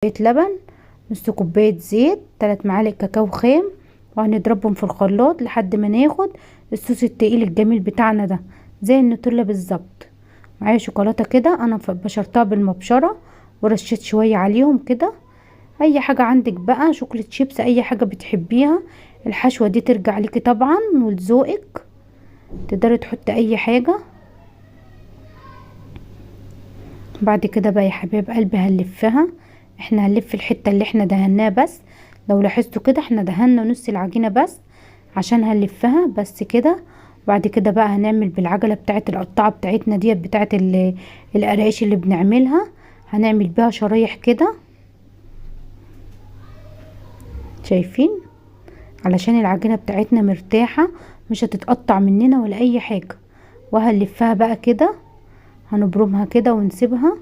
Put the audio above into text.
كوباية لبن، نص كوباية زيت، 3 معالق كاكاو خام، وهنضربهم في الخلاط لحد ما ناخد الصوص التقيل الجميل بتاعنا ده زي النوتيلا بالظبط. معايا شوكولاتة كده انا بشرتها بالمبشرة ورشيت شوية عليهم كده. اي حاجة عندك بقى، شوكولاتة شيبس، اي حاجة بتحبيها. الحشوة دي ترجع ليكي طبعا ولذوقك، تقدري تحطي اي حاجة. بعد كده بقى يا حبايب قلبي هنلفها. احنا هنلف الحتة اللي احنا دهناها بس، لو لاحظتوا كده احنا دهنا نص العجينة بس عشان هنلفها بس كده. وبعد كده بقى هنعمل بالعجلة بتاعت القطاعة بتاعتنا ديت بتاعت القراقيش اللي بنعملها، هنعمل بيها شرايح كده، شايفين؟ علشان العجينة بتاعتنا مرتاحة، مش هتتقطع مننا ولا اي حاجة. وهنلفها بقى كده، هنبرمها كده ونسيبها